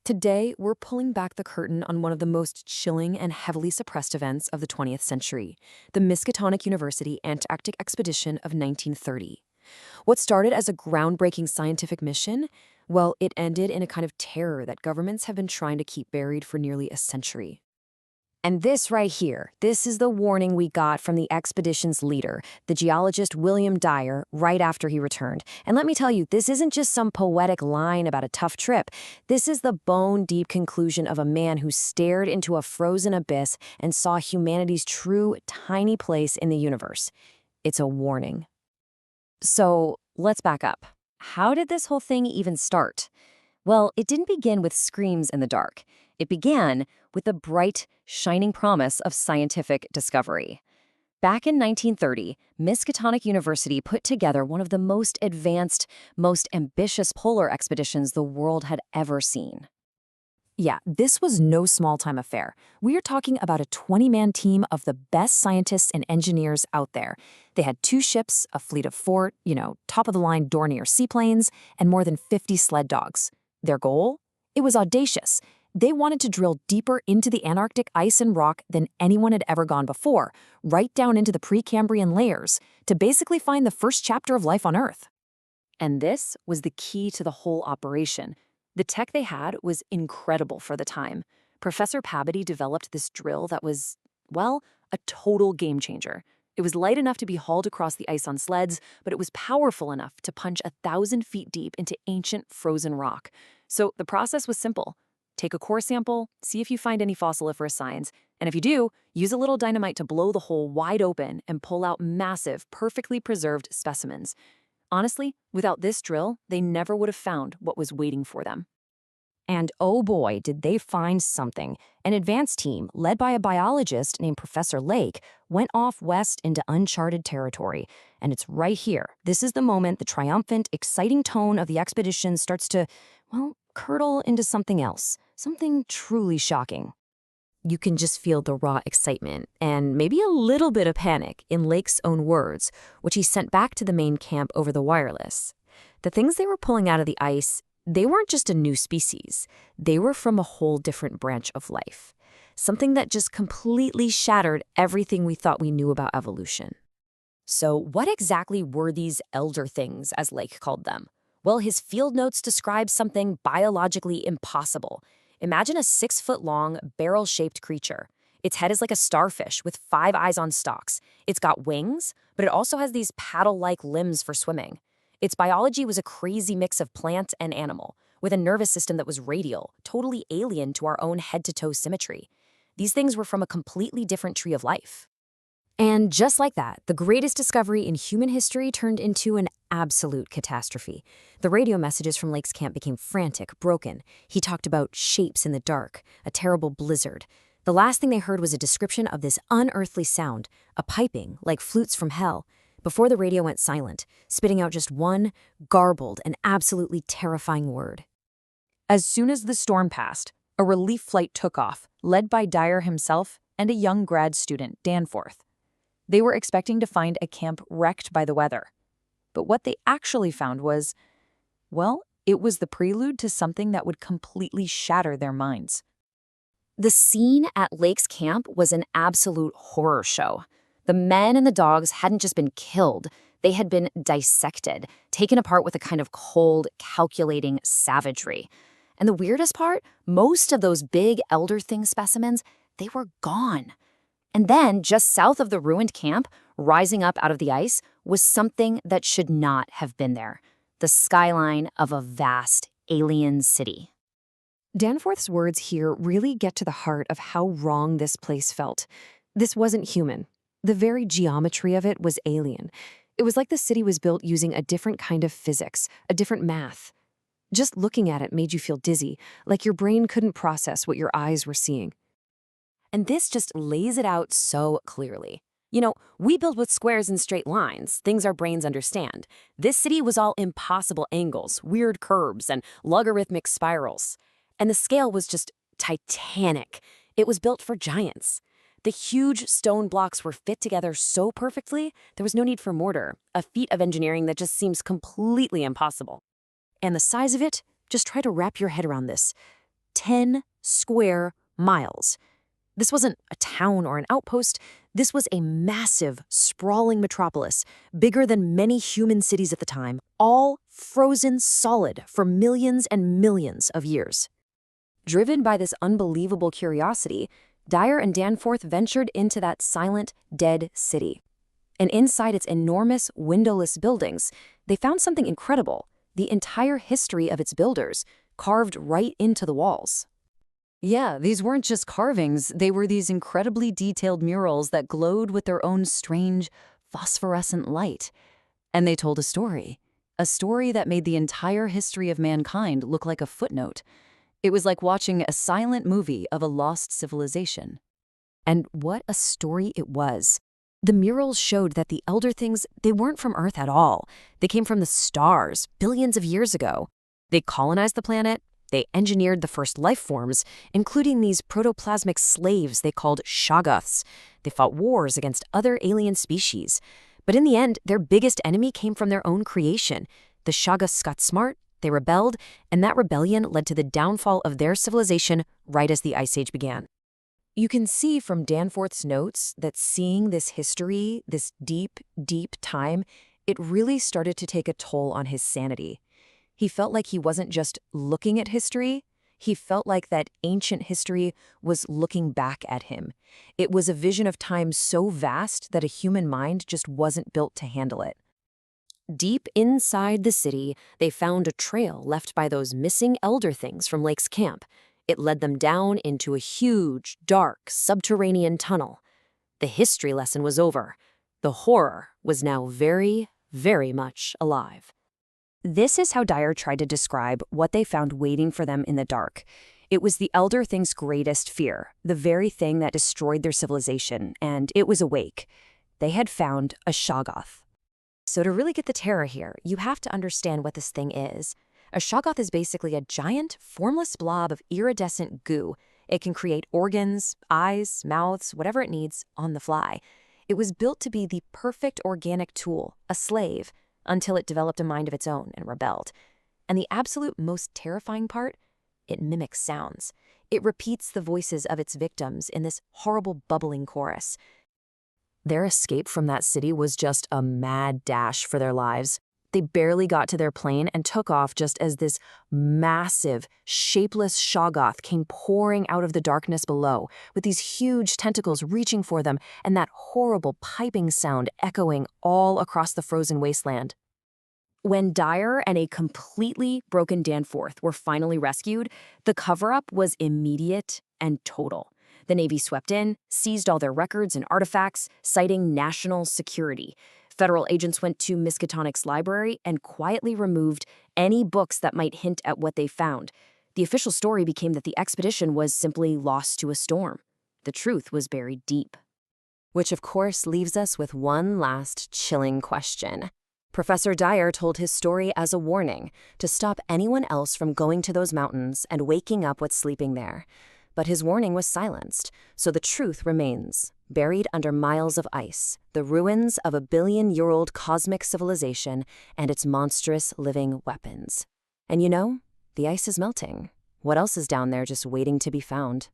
Today, we're pulling back the curtain on one of the most chilling and heavily suppressed events of the 20th century, the Miskatonic University Antarctic Expedition of 1930. What started as a groundbreaking scientific mission, well, it ended in a kind of terror that governments have been trying to keep buried for nearly a century. And this right here, this is the warning we got from the expedition's leader, the geologist William Dyer, right after he returned. And let me tell you, this isn't just some poetic line about a tough trip. This is the bone-deep conclusion of a man who stared into a frozen abyss and saw humanity's true, tiny place in the universe. It's a warning. So, let's back up. How did this whole thing even start? Well, it didn't begin with screams in the dark. It began with the bright, shining promise of scientific discovery. Back in 1930, Miskatonic University put together one of the most advanced, most ambitious polar expeditions the world had ever seen. Yeah, this was no small-time affair. We are talking about a 20-man team of the best scientists and engineers out there. They had 2 ships, a fleet of 4, top-of-the-line Dornier seaplanes, and more than 50 sled dogs. Their goal? It was audacious. They wanted to drill deeper into the Antarctic ice and rock than anyone had ever gone before, right down into the Precambrian layers, to basically find the first chapter of life on Earth. And this was the key to the whole operation. The tech they had was incredible for the time. Professor Pabody developed this drill that was, well, a total game changer. It was light enough to be hauled across the ice on sleds, but it was powerful enough to punch 1,000 feet deep into ancient frozen rock. So the process was simple. Take a core sample, see if you find any fossiliferous signs, and if you do, use a little dynamite to blow the hole wide open and pull out massive, perfectly preserved specimens. Honestly, without this drill, they never would have found what was waiting for them. And oh boy, did they find something. An advanced team, led by a biologist named Professor Lake, went off west into uncharted territory. And it's right here. This is the moment the triumphant, exciting tone of the expedition starts to, well, curdle into something else. Something truly shocking. You can just feel the raw excitement and maybe a little bit of panic in Lake's own words, which he sent back to the main camp over the wireless. The things they were pulling out of the ice, they weren't just a new species. They were from a whole different branch of life. Something that just completely shattered everything we thought we knew about evolution. So what exactly were these elder things, as Lake called them? Well, his field notes describe something biologically impossible. Imagine a 6-foot-long, barrel-shaped creature. Its head is like a starfish with 5 eyes on stalks. It's got wings, but it also has these paddle-like limbs for swimming. Its biology was a crazy mix of plant and animal, with a nervous system that was radial, totally alien to our own head-to-toe symmetry. These things were from a completely different tree of life. And just like that, the greatest discovery in human history turned into an absolute catastrophe. The radio messages from Lake's camp became frantic, broken. He talked about shapes in the dark, a terrible blizzard. The last thing they heard was a description of this unearthly sound, a piping like flutes from hell, before the radio went silent, spitting out just one garbled and absolutely terrifying word. As soon as the storm passed, a relief flight took off, led by Dyer himself and a young grad student, Danforth. They were expecting to find a camp wrecked by the weather. But what they actually found was, well, it was the prelude to something that would completely shatter their minds. The scene at Lake's camp was an absolute horror show. The men and the dogs hadn't just been killed, they had been dissected, taken apart with a kind of cold, calculating savagery. And the weirdest part, most of those big elder thing specimens, they were gone. And then, just south of the ruined camp, rising up out of the ice, was something that should not have been there. The skyline of a vast alien city. Danforth's words here really get to the heart of how wrong this place felt. This wasn't human. The very geometry of it was alien. It was like the city was built using a different kind of physics, a different math. Just looking at it made you feel dizzy, like your brain couldn't process what your eyes were seeing. And this just lays it out so clearly. We build with squares and straight lines, things our brains understand. This city was all impossible angles, weird curves, and logarithmic spirals. And the scale was just titanic. It was built for giants. The huge stone blocks were fit together so perfectly, there was no need for mortar, a feat of engineering that just seems completely impossible. And the size of it, just try to wrap your head around this. 10 square miles. This wasn't a town or an outpost. This was a massive, sprawling metropolis, bigger than many human cities at the time, all frozen solid for millions and millions of years. Driven by this unbelievable curiosity, Dyer and Danforth ventured into that silent, dead city. And inside its enormous, windowless buildings, they found something incredible: the entire history of its builders, carved right into the walls. Yeah, these weren't just carvings, they were these incredibly detailed murals that glowed with their own strange, phosphorescent light. And they told a story that made the entire history of mankind look like a footnote. It was like watching a silent movie of a lost civilization. And what a story it was. The murals showed that the Elder Things, they weren't from Earth at all. They came from the stars, billions of years ago. They colonized the planet. They engineered the first life forms, including these protoplasmic slaves they called Shoggoths. They fought wars against other alien species. But in the end, their biggest enemy came from their own creation. The Shoggoths got smart, they rebelled, and that rebellion led to the downfall of their civilization right as the Ice Age began. You can see from Danforth's notes that seeing this history, this deep, deep time, it really started to take a toll on his sanity. He felt like he wasn't just looking at history, he felt like that ancient history was looking back at him. It was a vision of time so vast that a human mind just wasn't built to handle it. Deep inside the city, they found a trail left by those missing Elder Things from Lake's camp. It led them down into a huge, dark, subterranean tunnel. The history lesson was over. The horror was now very, very much alive. This is how Dyer tried to describe what they found waiting for them in the dark. It was the Elder Things' greatest fear, the very thing that destroyed their civilization, and it was awake. They had found a Shoggoth. So to really get the terror here, you have to understand what this thing is. A Shoggoth is basically a giant, formless blob of iridescent goo. It can create organs, eyes, mouths, whatever it needs, on the fly. It was built to be the perfect organic tool, a slave, until it developed a mind of its own and rebelled. And the absolute most terrifying part? It mimics sounds. It repeats the voices of its victims in this horrible bubbling chorus. Their escape from that city was just a mad dash for their lives. They barely got to their plane and took off just as this massive, shapeless Shoggoth came pouring out of the darkness below, with these huge tentacles reaching for them and that horrible piping sound echoing all across the frozen wasteland. When Dyer and a completely broken Danforth were finally rescued, the cover-up was immediate and total. The Navy swept in, seized all their records and artifacts, citing national security. Federal agents went to Miskatonic's library and quietly removed any books that might hint at what they found. The official story became that the expedition was simply lost to a storm. The truth was buried deep. Which, of course, leaves us with one last chilling question. Professor Dyer told his story as a warning to stop anyone else from going to those mountains and waking up what's sleeping there. But his warning was silenced, so the truth remains. Buried under miles of ice, the ruins of a billion-year-old cosmic civilization and its monstrous living weapons. And you know, the ice is melting. What else is down there just waiting to be found?